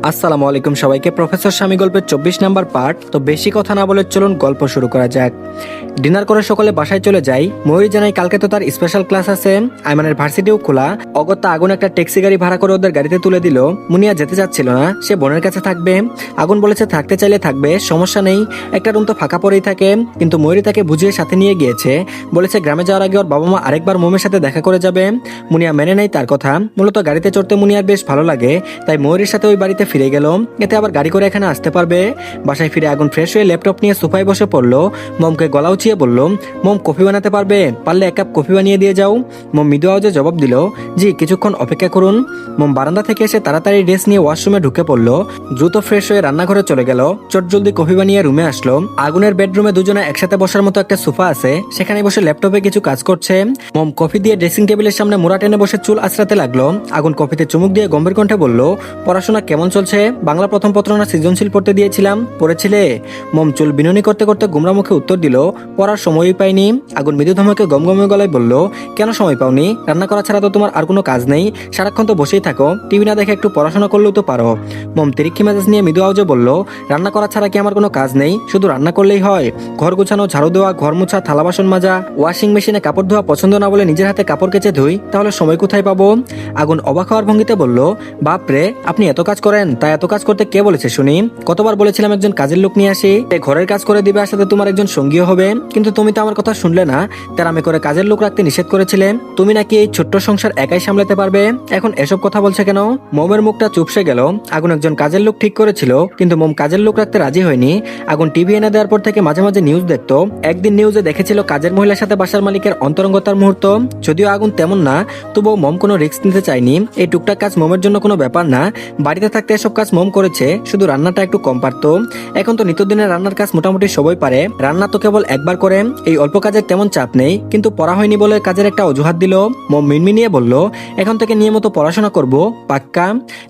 আসসালামু আলাইকুম সবাইকে। প্রফেসর স্বামী গল্পের 24 নাম্বার পার্ট। তো বেশি কথা না বলে চলুন গল্প শুরু করা যাক। ডিনার করে সকলে বাসায় চলে যাই। ময়ূরী জানাই কালকে তো তার স্পেশাল ক্লাস আছে, আইমানের ভার্সিটিও খোলা। অগত্যা আগুন একটা ট্যাক্সি গাড়ি ভাড়া করে ওদের গাড়িতে তুলে দিল। মুনিয়া যেতে চাচ্ছিল না, সে বোনের কাছে থাকবে। আগুন বলেছে থাকতে চাইলে থাকবে, সমস্যা নেই, একটা রুম তো ফাঁকা পড়েই থাকে। কিন্তু ময়ূরী তাকে বুঝিয়ে সাথে নিয়ে গিয়েছে, বলেছে গ্রামে যাওয়ার আগে ওর বাবা মা আরেকবার মোমের সাথে দেখা করে যাবে। মুনিয়া মেনে নেয় তার কথা। মূলত গাড়িতে চড়তে মুনিয়ার বেশ ভালো লাগে, তাই ময়ূরীর সাথে ওই বাড়িতে ফিরে গেল। এতে আবার গাড়ি করে এখানে আসতে পারবে। বাসায় ফিরে আগুন ফ্রেশ হয়ে ল্যাপটপ নিয়ে সোফায় বসে পড়লো। মমকে গলা উঁচিয়ে বলল, মম কফি বানাতে পারবে? পারলে এক কাপ কফি বানিয়ে দিয়ে যাও। মম মৃদু আওয়াজে জবাব দিল, জি কিছুক্ষণ অপেক্ষা করুন। মম বারান্দা থেকে এসে তাড়াতাড়ি ড্রেস নিয়ে ওয়াশরুমে ঢুকে পড়লো। দ্রুত ফ্রেশ হয়ে রান্নাঘরে চলে গেল। চটজলদি কফি বানিয়ে রুমে আসলো। আগুনের বেডরুমে দুজনে একসাথে বসার মতো একটা সোফা আছে, সেখানে বসে ল্যাপটপে কিছু কাজ করছে। মম কফি দিয়ে ড্রেসিং টেবিলের সামনে মোড়া টেনে বসে চুল আঁচড়াতে লাগলো। আগুন কফিতে চুমুক দিয়ে গম্ভীর কণ্ঠে বলল, পড়াশোনা কেমন চলছে? বাংলা প্রথম পত্র না সৃজনশীল পড়তে দিয়েছিলাম, পড়েছিলে? মম চুল বিনুনি করতে করতে গুমরা মুখে উত্তর দিল, পড়ার সময়ই পাইনি। আগুন মৃদু ধমকে গমগমে গলায় বলল, কেন সময় পাওনি? রান্না করা ছাড়া তো তোমার আর কোনো কাজ নেই, সারাক্ষণ তো বসেই থাকো, টিভি না দেখে একটু পড়াশোনা করলেও তো পারো। মম তিরিক্ষি মেজাজ নিয়ে মৃদু আওয়াজে বলল, রান্না করা ছাড়া কি আমার কোনো কাজ নেই? শুধু রান্না করলেই হয়? ঘর গোছানো, ঝাড়ু দেওয়া, ঘর মোছা, থালা বাসন মাজা, ওয়াশিং মেশিনে কাপড় ধোয়া পছন্দ না বলে নিজের হাতে কাপড় কেচে ধুই, তাহলে সময় কোথায় পাবো? আগুন অবাক হওয়ার ভঙ্গিতে বলল, বাপরে আপনি এত কাজ করেন? তা এত কাজ করতে কে বলেছে শুনি? কতবার বলেছিলাম একজন কাজের লোক নিয়ে আসি, ঘরের কাজ করে দিবে, আর সাথে তোমার একজন সঙ্গীও হবে, কিন্তু তুমি তো আমার কথা শুনলে না। তেরামে করে কাজের লোক রাখতে নিষেধ করেছিলে। তুমি নাকি এই ছোট্ট সংসার একাই সামলাতে পারবে, এখন এসব কথা বলছে কেন? মমের মুখটা চুপসে গেল। আগুন একজন কাজের লোক ঠিক করেছিল, কিন্তু মম কাজের লোক রাখতে রাজি হয়নি। আগুন টিভি এনে দেওয়ার পর থেকে মাঝে মাঝে নিউজ দেখতো। একদিন নিউজে দেখেছিল কাজের মহিলার সাথে বাসার মালিকের অন্তরঙ্গতার মুহূর্ত। যদিও আগুন তেমন না, তবুও মম কোনো রিস্ক নিতে চায়নি। এই টুকটাক কাজ মমের জন্য কোনো ব্যাপার না। বাড়িতে থাকতে এসব কাজ মম করেছে, শুধু রান্নাটা একটু কম পারতো। এখন তো নিত্যদিনের রান্নার কাজ মোটামুটি সবাই পারে, রান্না তো কেবল একবার করে। এই অল্প কাজের তেমন চাপ নেই, কিন্তু পড়া হয়নি বলে কাজের একটা অজুহাত দিল। মম মিনমিনিয়ে বলল, এখন থেকে নিয়মিত পড়াশোনা করব, পাক্কা?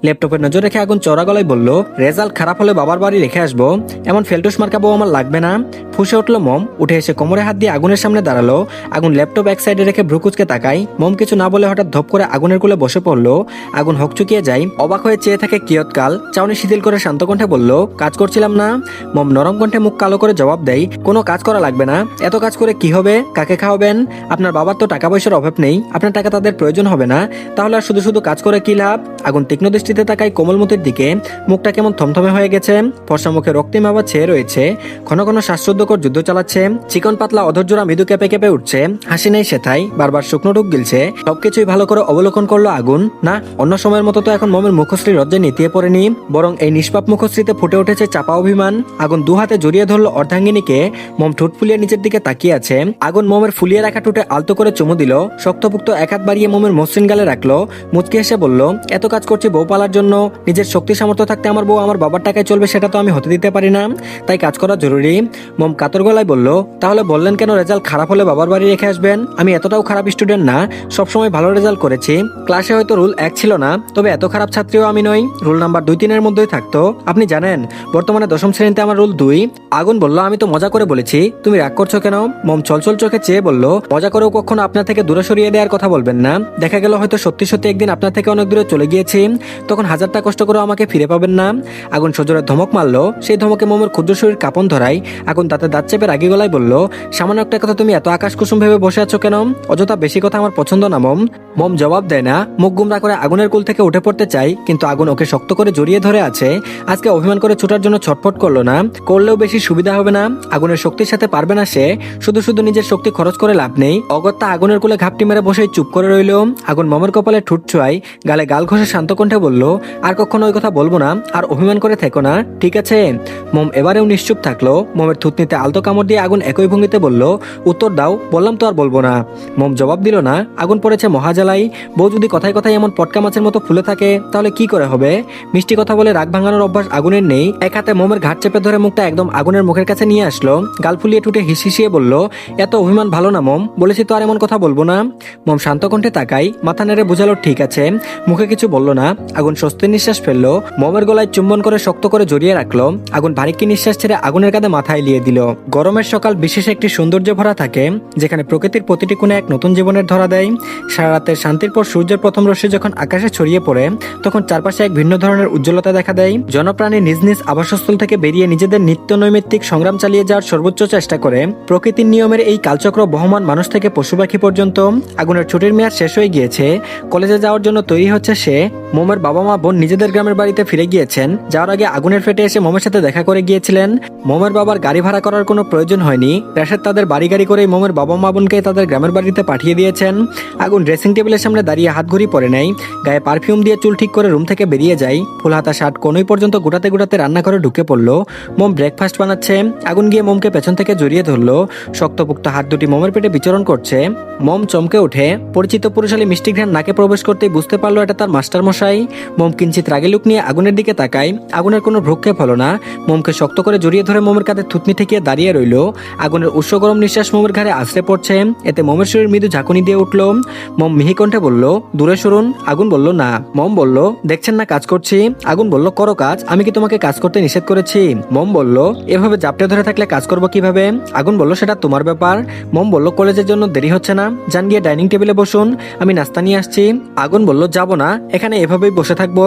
ল্যাপটপের নজর রেখে আগুন চড়া গলায় বলল, রেজাল্ট খারাপ হলে বাবার বাড়ি রেখে আসবো, এমন ফেলটুস মার্কা বউ আমার লাগবে না। ফুঁসে উঠলো মম। উঠে এসে কোমরে হাত দিয়ে আগুনের সামনে দাঁড়ালো। আগুন ল্যাপটপ এক সাইডে রেখে ভ্রুকুচকে তাকাই। মম কিছু না বলে হঠাৎ ধপ করে আগুনের কোলে বসে পড়লো। আগুন হকচুকিয়ে যায়, অবাক হয়ে চেয়ে থাকে কিয়ৎকাল। চাউনি শিথিল করে শান্ত কণ্ঠে বলল, কাজ করছিলাম না। মম নরম কণ্ঠে মুখ কালো করে জবাব দেয়, কোনো কাজ করা লাগবে না। এত কাজ করে কি হবে? কাকে খাওয়াবেন? আপনার বাবার তো টাকা পয়সার অভাব নেই, আপনার টাকা তাদের প্রয়োজন হবে না, তাহলে আর শুধু শুধু কাজ করে কি লাভ? আগুন তীক্ষ্ণ দৃষ্টিতে তাকায় কোমলমতির দিকে। মুখটা কেমন থমথমে হয়ে গেছে, ফর্সা মুখে রক্তিম আবার ছেয়ে রয়েছে। ঘন ঘন শ্বাসরুদ্ধকর যুদ্ধ চালাচ্ছে। চিকন পাতলা অধৈর্যরা মৃদু কেঁপে কেঁপে উঠছে। হাসি নেই সেথায়, বারবার শুকনো ঢুক গিলছে। সবকিছুই ভালো করে অবলোকন করলো আগুন। না, অন্য সময়ের মতো তো এখন মমের মুখশ্রী লজ্জায় নিতিয়ে পড়েনি, বরং এই নিষ্পাপ মুখশ্রীতে ফুটে উঠেছে চাপা অভিমান। আগুন দু হাতে জড়িয়ে ধরলো অর্ধাঙ্গিনীকে। মম ঠোঁট ফুলিয়ে নিচের দিকে তাকিয়ে আছে। আগুন মমের ফুলিয়ে রাখা ঠোঁটে আলতো করে চুমু দিল। শক্তপুক্ত এক হাত বাড়িয়ে মমের মসৃণ গালে রাখলো। মুচকি হেসে বলল, এত কাজ করছি বউ পালার জন্য, নিজের শক্তি সামর্থ্য থাকতে আমার বউ আমার বাবার টাকায় চলবে সেটা তো আমি হতে দিতে পারি না, তাই কাজ করা জরুরি। মম কাতর গলায় বলল, তাহলে বললেন কেন রেজাল্ট খারাপ হলে বাবার বাড়ি রেখে আসবেন? আমি এতটাও খারাপ স্টুডেন্ট না, সবসময় ভালো রেজাল্ট করেছি। ক্লাসে হয়তো রুল 1 ছিল না, তবে এত খারাপ ছাত্রীও আমি নই। রুল নাম্বার 2-3 মধ্যেই থাকতো। আপনি জানেন বর্তমানে 10ম শ্রেণীতে আমার রুল 2। আগুন বলল, আমি তো মজা করে বলেছি, তুমি রাগ করছো কেন? মম চলচল চোখে চেয়ে বলল, মজা করেও কখনো আপনার থেকে দূরে সরিয়ে দেওয়ার কথা বলবেন না। দেখা গেল হয়তো সত্যি সত্যি একদিন আপনার থেকে অনেক দূরে চলে গিয়েছি, তখন হাজারটা কষ্ট করেও আমাকে ফিরে পাবেন না। আগুন সজোরে ধমক মারলো। সেই ধমকে মমের ক্ষুদ্র শরীর কাঁপন ধরায়। আগুন তাতে দাঁত চেপে রাগী গলায় বলল, সামান্য একটা কথা তুমি এত আকাশ কুসুম ভেবে বসে আছো কেন? অযথা বেশি কথা আমার পছন্দ না মম। মম জবাব দেয় না, মুখ গুমরা করে আগুনের কোল থেকে উঠে পড়তে চাই, কিন্তু আগুন ওকে শক্ত করে জড়িয়ে ধরে আছে। আজকে অভিমান করে ছুটার জন্য ছটফট করলো না, করলেও বেশি সুবিধা হবে না। আগুনের শক্তির সাথে পারবে না সে, শুধু শুধু নিজের শক্তি খরচ করে লাভ নেই। অগত্যা আগুনের কোলে ঘাপটি মেরে বসে চুপ করে রইল। আগুন মমের কপালে ঠুট ছোঁয়ায়, গালে গাল ঘষে শান্ত কণ্ঠে বলল, আর কখনো ওই কথা বলবো না, আর অভিমান করে থেকো না, ঠিক আছে? মম এবারেও নিশ্চুপ থাকলো। মমের থুতনিতে আলতো কামড় দিয়ে আগুন একই ভঙ্গিতে বলল, উত্তর দাও। বললাম তো আর বলবো না। মম জবাব দিল না। আগুন পড়েছে মহাজালাই। বউ যদি কথায় কথায় এমন পটকা মাছের মতো ফুলে থাকে, তাহলে কি করে হবে? মিষ্টি কথা বলে রাগ ভাঙানোর অভ্যাস আগুনের নেই। এক হাতে মমের ঘাট চেপে ধরে মুখটা একদম আগুনের মুখের কাছে নিয়ে আসলো। গাল ফুলিয়ে টুটে হিসিয়ে বলল, এত অভিমান ভালো না মম, বলেছি তো আর এমন কথা বলবো না। মম শান্ত কণ্ঠে তাকাই, মাথা নেড়ে বোঝালো ঠিক আছে, মুখে কিছু বলল না। আগুন স্বস্তির নিঃশ্বাস ফেললো, মমের গলায় চুম্বন করে শক্ত করে জড়িয়ে রাখলো। আগুন ভারিক্কি নিঃশ্বাস ছেড়ে আগুনের কাঁধে মাথা এলিয়ে দিল। গরমের সকাল বিশেষ একটি সৌন্দর্য ভরা থাকে, যেখানে প্রকৃতির প্রতিটি কোণে এক নতুন জীবনের ধরা দেয়। সারা রাতের শান্তির পর সূর্যের প্রথম রশ্মি যখন আকাশে ছড়িয়ে পড়ে, তখন চারপাশে এক ভিন্ন ধরনের উজ্জ্বলতা দেখা দেয়। জনপ্রাণী নিজ নিজ আবাসস্থল থেকে বেরিয়ে নিজেদের নিত্য নৈমিত্তিক সংগ্রাম চালিয়ে যাওয়ার সর্বোচ্চ চেষ্টা করে। প্রকৃতির নিয়মের এই কালচক্র বহমান মানুষ থেকে পশু পাখি পর্যন্ত। আগুনের ছুটির মেয়াদ শেষ হয়ে গিয়েছে, কলেজে যাওয়ার জন্য তৈরি হচ্ছে সে। মোমের বাবা মা বোন নিজেদের গ্রামের বাড়িতে ফিরে গিয়েছেন। যাওয়ার আগে আগুনের ফেটে এসে মোমের সাথে দেখা করে গিয়েছিলেন। মোমের বাবার গাড়ি ভাড়া করার কোনো প্রয়োজন হয়নি, রাশেদ তাদের বাড়ি গাড়ি করেই মোমের বাবা মা বোনকে তাদের গ্রামের বাড়িতে পাঠিয়ে দিয়েছেন। আগুন ড্রেসিং টেবিলের সামনে দাঁড়িয়ে হাত ঘড়ি পরে নেয়, গায়ে পারফিউম দিয়ে চুল ঠিক করে রুম থেকে বেরিয়ে যায়। ফুল হাতা শার্ট কোনই পর্যন্ত গোটাতে গোটাতে রান্নাঘরে ঢুকে পড়লো। মোম ব্রেকফাস্ট বানাচ্ছে, আগুন গিয়ে মোমকে পেছন থেকে জড়িয়ে ধরলো। শক্তপোক্ত হাত দুটি মোমের পেটে বিচরণ করছে। মোম চমকে উঠে, পরিচিত পুরুষালী মিষ্টি ঘ্রাণ নাকে প্রবেশ করতেই বুঝতে পারলো এটা তার মাস্টার মশাই। মোম কিঞ্চিত রাগে লুক নিয়ে আগুনের দিকে তাকায়, আগুনের কোনো ভ্রুক্ষেপ হলো না। মোমকে শক্ত করে জড়িয়ে ধরে মোমের কাঁধে থুতনি ঠেকিয়ে দাঁড়িয়ে রইল। আগুনের উষ্ণ গরম নিঃশ্বাস মোমের ঘাড়ে আছড়ে পড়ছে, এতে মোমের শরীর মৃদু ঝাঁকুনি দিয়ে উঠল। মোম মিহি কণ্ঠে বলল, দূরে সরুন। আগুন বলল না। মোম বলল, দেখছেন না কাজ করছি। আগুন বলল, করো কাজ, আমি কি তোমাকে কাজ করতে নিষেধ করেছি? মোম বলল, এভাবে জাপটে ধরে থাকলে কাজ করবো কিভাবে? আগুন বলল, সেটা তোমার ব্যাপার। মোম বলল, কলেজের জন্য দেরি হচ্ছে না, যান গিয়ে ডাইনিং টেবিলে বসুন, আমি নাস্তা নিয়ে আসছি। আগুন বলল, যাব না, এখানে এভাবেই বসে থাকবো।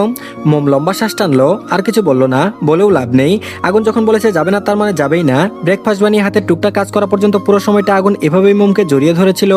মোম লম্বা শ্বাস টানলো, আর কিছু বলল না, বলেও লাভ নেই। আগুন যখন বলেছে যাবে না, তার মানে যাবেই না। ব্রেকফাস্ট বানিয়ে হাতের টুকটাক কাজ করা পর্যন্ত পুরো সময়টা আগুন এভাবেই মোমকে জড়িয়ে ধরেছিল।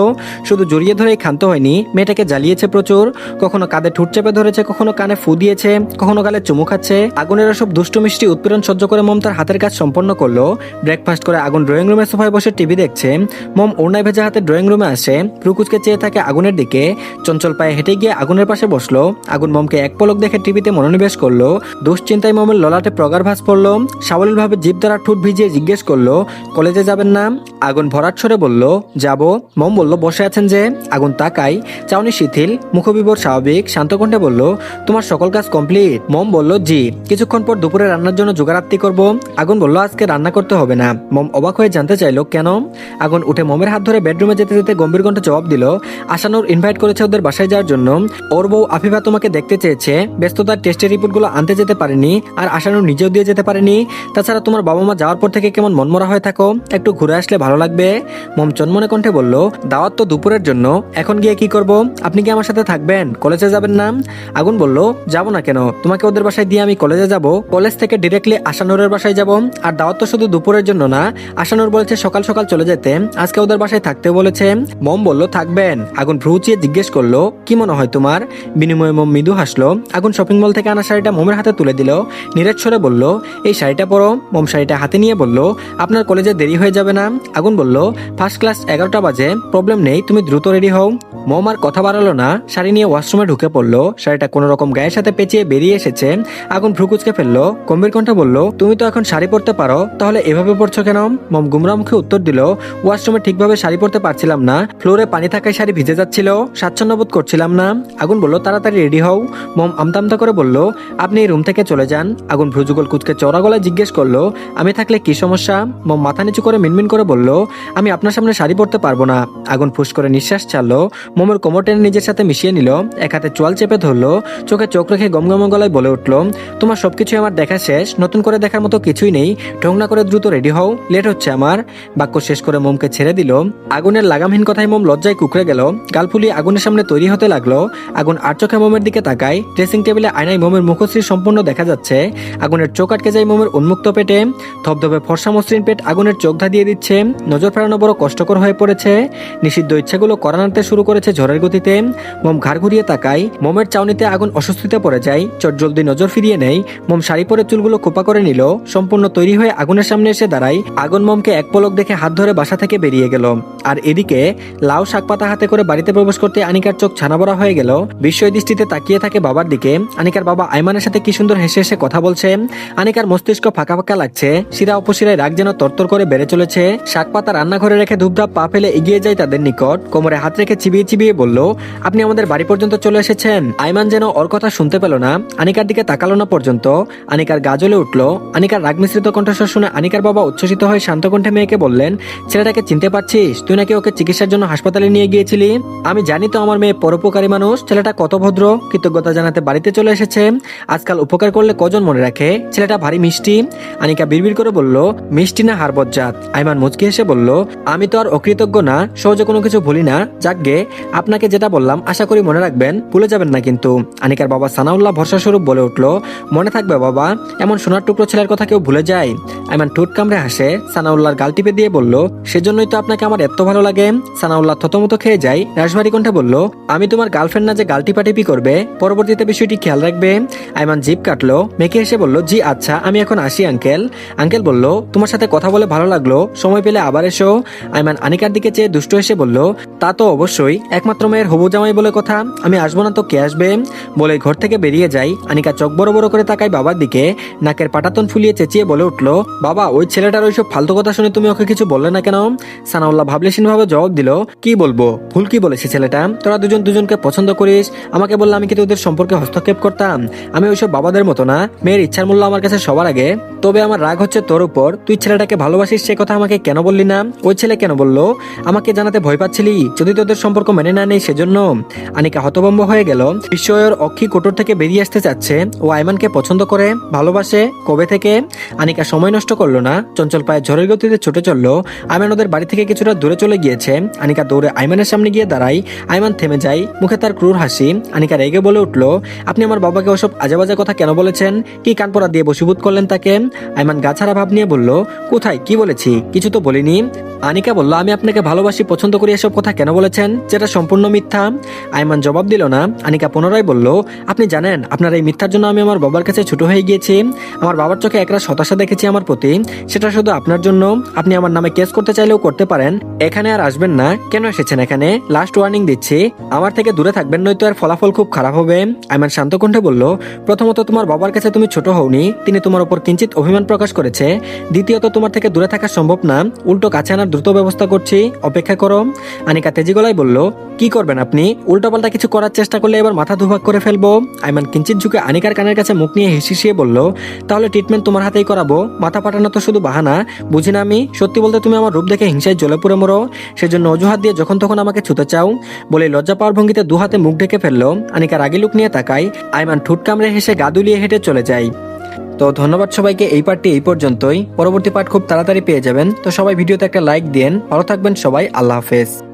শুধু জড়িয়ে ধরেই ক্ষান্ত হয়নি, মেয়েটাকে জ্বালিয়েছে প্রচুর। কখনো কাঁধে ঠোঁট চেপে ধরেছে, কখনো কানে ফু দিয়েছে, কখনো গালে চুমু খাচ্ছে। আগুনের সব দুষ্টু মিষ্টি উৎপীড়ন সহ্য করে মোম তার হাতের কাজ সম্পন্ন করলো। ব্রেকফাস্ট করে আগুন ড্রয়িং রুমে সোফায় বসে টিভি দেখছে। মোম ওড়নায় ভেজা হাতে ড্রয়িং রুমে আসে, রুকুচকে চেয়ে থাকে আগুনের দিকে। চঞ্চল পায়ে হেঁটে গিয়ে আগুনের পাশে বসলো। আগুন মোমকে এক পলক দেখে টিভিতে মনোনিবেশ করলো। দুশ্চিন্তায় মোমের ললাটে প্রগাঢ় ভাঁজ পড়লো। সাবলীল ভাবে জিভ দ্বারা ঠোঁট ভিজিয়ে জিজ্ঞেস করলো, কলেজে যাবেন না? আগুন ভরাট সরে বলল, যাব। মোম বলল, বসে আছেন যে? আগুন তাকাই, চাউনি শিথিল, মুখবিবর স্বাভাবিক, শান্ত কণ্ঠে বলল, তোমার সকল কাজ কমপ্লিট? মোম বলল, জি, কিছুক্ষণ পর দুপুরে রান্নার জন্য জোগাড়াত্তি করব। আগুন বলল, আজকে রান্না করতে হবে না। মোম অবাক হয়ে জানতে চাইলো, কেন? আগুন উঠে মোমের হাত ধরে বেডরুমে যেতে যেতে গম্ভীর কণ্ঠে জবাব দিল, আশানুর ইনভাইট করেছে ওদের বাসায় যাওয়ার জন্য। ওর বউ আফিফা তোমাকে দেখতে চেয়েছে, ব্যস্ততার টেস্টের রিপোর্টগুলো আনতে যেতে পারেনি, আর আশানুর নিজেও দিয়ে যেতে পারেনি। তাছাড়া তোমার বাবা মা যাওয়ার পর থেকে কেমন মনমরা হয়ে থাকো, একটু ঘুরে আসলে ভালো লাগবে। মোম চনমনে কণ্ঠে বলল, দাওয়াত তো দুপুরের জন্য, এখন গিয়ে কি করব? আপনি কি আমার সাথে থাকবেন? কলেজে যাবেন না? আগুন বলল, যাব না কেন, তোমাকে ওদের বাসায় দিয়ে আমি কলেজে যাব। কলেজ থেকে ডিরেক্টলি আশানুরের বাসায় যাব। আর দাওয়াত তো শুধু দুপুরের জন্য না, আশানুর বলেছে সকাল সকাল চলে যেতে, আজকে ওদের বাসায় থাকতে বলেছে। মোম বলল, থাকবেন? আগুন ভ্রু উঁচিয়ে জিজ্ঞেস করলো, কি মনে হয় তোমার? বিনিময়ে মোম মৃদু হাসলো। আগুন শপিং মল থেকে আনা শাড়িটা মোমের হাতে তুলে দিল, নিরেট স্বরে বলল, এই শাড়িটা পরো। মোম শাড়িটা হাতে নিয়ে বলল, আপনার কলেজে দেরি হয়ে যাবে না? আগুন বলল, ফার্স্ট ক্লাস 11টা বাজে, প্রবলেম নেই, তুমি দ্রুত রেডি হও। মোম আর কথা বাড়ালো না, শাড়ি নিয়ে ওয়াশরুমে ঢুকে পড়লো। শাড়িটা কোনো রকম গায়ের সাথে পেঁচিয়ে বেরিয়ে এসেছে। আগুন ভ্রুকুচকে ফেললো, গম্ভীর কণ্ঠে বলল, তুমি তো এখন শাড়ি পরতে পারো, তাহলে এভাবে পরছো কেন? মোম গুমরা মুখে উত্তর দিল, ওয়াশরুমে ঠিকভাবে শাড়ি পরতে পারছিলাম না, ফ্লোরে পানি থাকায় শাড়ি ভিজে যাচ্ছিল, স্বাচ্ছন্দ্য বোধ করছিলাম না। আগুন বলল, তাড়াতাড়ি রেডি হও। মোম আমতা করে বলল, আপনি এই রুম থেকে চলে যান। আগুন ভ্রুযুগল কুচকে চওড়া গলায় জিজ্ঞেস করলো, আমি থাকলে কি সমস্যা? মোম মাথা নিচু করে মিনমিন করে বলল, আমি আপনার সামনে শাড়ি পরতে পারবো না। আগুন ফুস করে নিঃশ্বাস ছাড়লো, মোমের কোমর টেনে নিজের সাথে মিশিয়ে নিল, এক হাতে চোয়াল চেপে ধরলো, চোখে চোখ রেখে গমগম গলায় বলে উঠল, তোমার সবকিছু আমার দেখা শেষ, নতুন করে দেখার মতো কিছুই নেই, ঢং না করে দ্রুত রেডি হও, লেট হচ্ছে আমার। বাক্য শেষ করে মোমকে ছেড়ে দিল। আগুনের লাগামহীন কথায় মোম লজ্জায় কুকড়ে গেল, গাল ফুলিয়ে আগুনের সামনে তৈরি হতে লাগলো। আগুন আর চোখে মোমের দিকে তাকায়, ড্রেসিং টেবিলে আয়নায় মোমের মুখশ্রী সম্পূর্ণ দেখা যাচ্ছে। আগুনের চোখ আটকে যায় মোমের উন্মুক্ত পেটে, ধবধবে ফর্সা মসৃণ পেট আগুনের চোখ ধাঁধিয়ে দিচ্ছে। নজর ফেরানো বড় কষ্টকর হয়ে পড়েছে। নিষিদ্ধ ইচ্ছাগুলো করা নাড়তে শুরু করেছে ঝড়ের গতিতে। মোম ঘাড় ঘুরিয়ে তাকায়, মোমের চাউনিতে আগুন অস্বস্তিতে পড়ে যায়, চটজলদি নজর ফিরিয়ে নেয়। মোম শাড়ি পরে চুলগুলো খোপা করে নিল, সম্পূর্ণ তৈরি হয়ে আগুনের সামনে এসে দাঁড়ায়। আগুন মোমকে এক পলক দেখে হাত ধরে বাসা থেকে বেরিয়ে গেল। আর এদিকে লাউ শাক পাতা হাতে করে বাড়িতে প্রবেশ করতে আনিকার চোখ ছানাবড়া হয়ে গেল। বিস্ময় দৃষ্টিতে তাকিয়ে থাকে বাবার দিকে। আনিকার বাবা আইমানের সাথে কি সুন্দর হেসে হেসে কথা বলছে। আনিকার মস্তিষ্ক ফাঁকা ফাঁকা লাগছে, শিরা উপশিরায় রাগ যেন তরতর করে বেড়ে চলেছে। শাক পাতা রান্নাঘরে রেখে ধূপধাপ পা ফেলে এগিয়ে যায় তাদের নিকট, কোমরে হাত রেখে চিবিয়ে চিবিয়ে বলল, আপনি আমাদের বাড়ি পর্যন্ত চলে এসেছেন। আইমান যেন ওর কথা শুনতে পেল না, আনিকার দিকে তাকালো না পর্যন্ত। আনিকার গা জ্বলে উঠল। আনিকার রাগ মিশ্রিত কণ্ঠস্বর শুনে আনিকার বাবা উচ্ছ্বসিত হয়ে শান্ত কণ্ঠে মেয়েকে বললেন, ছেলেটাকে চিনতে পারছিস? তুই নাকি ওকে চিকিৎসার জন্য হাসপাতালে নিয়ে গিয়েছিলি। আমি জানি তো আমার মেয়ে পরোপকারী মানুষ, ছেলেটা কত ভদ্র, কৃতজ্ঞতা জানাতে বাড়িতে চলে এসেছে। আজকাল উপকার করলে কজন মনে রাখে, ছেলেটা ভারী মিষ্টি। আনিকা বিড়বিড় করে বলল, মিষ্টি না হাড়বজ্জাত। আইমান মুচকি হেসে বলল, আমি তো আর অকৃতজ্ঞ না, সহজে কোনো কিছু ভুলি না। যাকগে, আপনাকে যেটা বললাম আশা করি মনে রাখবেন, ভুলে যাবেন না কিন্তু। আনিকার বাবা সানাউল্লাহ ভরসা স্বরূপ বলে উঠল, মনে থাকবে বাবা, এমন সোনার টুকরো ছেলের কথা কেউ ভুলে যায়। আইমান ঠোঁট কামড়ে হাসে, সানাউল্লাহর গাল টিপে দিয়ে বলল, সেজন্যই তো আপনাকে আমার এত ভালো লাগে। সানাউল্লাহ থতমত খেয়ে যায়, রাশভারী কণ্ঠে বলল, আমি তোমার গার্লফ্রেন্ড না যে গাল টিপাটিপি করবে, পরবর্তীতে বিষয়টি খেয়াল রাখবে। আইমান জিভ কাটলো, মেকে এসে বলল, জি আচ্ছা, আমি এখন আসি আঙ্কেল। আঙ্কেল বলল, তোমার সাথে কথা বলে ভালো লাগলো, সময় পেলে আবার এসো। আইমান আনিকার দিকে চেয়ে দুষ্ট এসে বলল, তা তো অবশ্যই, একমাত্র মেয়ের হবু জামাই বলে কথা, আমি আসবো না তো কে আসবে। বলে ঘর থেকে বেরিয়ে যাই। আনিকা চোখ বড় বড় করে তাকায় বাবার দিকে, নাকের পাটাতন ফুলিয়ে চেঁচিয়ে বলে উঠল, বাবা, ওই ছেলেটার ওইসব ফালতু কথা শুনে তুমি ওকে কিছু বললে না কেন? সানাউল্লাহ ভাবলেশীন ভাবে জবাব দিল, কি বলবো, ভুল কি বলেছে ছেলেটা? তোরা দুজন দুজনকে পছন্দ করিস, আমাকে বললে আমি কি তোদের সম্পর্কে হস্তক্ষেপ করতাম? আমি ওইসব বাবাদের মতো না, মেয়ের ইচ্ছার মূল্য আমার কাছে সবার আগে। তবে আমার রাগ হচ্ছে তোর উপর, তুই ছেলেটাকে ভালোবাসিস সে কথা আমাকে কেন বললি না? ওই ছেলে কেন বললো? আমাকে জানাতে ভয় পাচ্ছিলি যদি তোদের সম্পর্ক মেনে না নেই সেজন্য? আনিকা হতভম্ব হয়ে গেল। বিস্ময়ের অক্ষী কোটর থেকে বেরিয়ে আসতে চাচ্ছে। ও আইমানকে পছন্দ করে, ভালোবাসে, কবে থেকে? আনিকা সময় নষ্ট করলো না, চঞ্চল পায়ে ঝড়ের গতিতে ছুটে চললো। আইমান ওদের বাড়ি থেকে কিছুটা দূরে চলে গিয়েছে। আনিকা দৌড়ে আইমানের সামনে গিয়ে দাঁড়ায়। আইমান থেমে যায়, মুখে তার ক্রূর হাসি। আনিকা রেগে বলে উঠলো, আপনি আমার বাবাকে ওসব আজেবাজে কথা কেন বলেছেন? কি কানপড়া দিয়ে বশীভূত করলেন তাকে? আইমান গাছাড়া ভাব নিয়ে বলল, কোথায় কি বলেছি? কিছু তো বলিনি। আনিকা বলল, আমি আপনাকে ভালোবাসি, পছন্দ করি, এসব কথা কেন বলেছেন, যেটা সম্পূর্ণ মিথ্যা। আইমান জবাব দিল না। আনিকা পুনরায় বলল, আপনি জানেন আপনার এই মিথ্যার জন্য আমি আমার বাবার কাছে ছোট হয়ে গিয়েছি। আমার বাবার চোখে একরাশ হতাশা দেখেছি আমার প্রতি, সেটা শুধু আপনার জন্য। আপনি আমার নামে কেস করতে চাইলেও করতে পারেন, এখানে আর আসবেন না। কেন এসেছেন এখানে? লাস্ট ওয়ার্নিং দিচ্ছি, আমার থেকে দূরে থাকবেন, নয়তো এর ফলাফল খুব খারাপ হবে। আইমান শান্ত কণ্ঠে বলল, প্রথমত তোমার বাবার কাছে তুমি ছোট হওনি, তিনি তোমার উপর কিঞ্চিত অভিমান প্রকাশ করেছে। দ্বিতীয়ত তোমার থেকে দূরে থাকা সম্ভব না, উল্টো কাছে আনার দ্রুত ব্যবস্থা করছি, অপেক্ষা করো। আনিকা তেজি গলায় বলল, কি করবেন আপনি? উল্টোপাল্টা কিছু করার চেষ্টা করলে এবার মাথা দুভাগ করে ফেলবো। আইমান কিঞ্চিত ঝুঁকে আনিকার কানের কাছে মুখ নিয়ে হিসিয়ে বলল, তাহলে ট্রিটমেন্ট তোমার হাতেই করাবো? মাথা পাঠানো তো শুধু বাহানা, বুঝি না আমি? সত্যি বলতে তুমি আমার রূপ দেখে হিংসায় জ্বলে পুড়ে মরো, সেজন্য অজুহাত দিয়ে যখন তখন আমাকে ছুতে চাও। বলে লজ্জা পাওয়ার ভঙ্গিতে দু হাতে মুখ ঢেকে ফেললো। আনিকা রাগী লুক নিয়ে তাকায়। আইমান ঠোঁট কামড়ে হেসে গা দুলিয়ে হেঁটে চলে যায়। তো ধন্যবাদ সবাইকে, এই পার্টটি এই পর্যন্তই। পরবর্তী পার্ট খুব তাড়াতাড়ি পেয়ে যাবেন। তো সবাই ভিডিওতে একটা লাইক দিন। ভালো থাকবেন সবাই, আল্লাহ হাফেজ।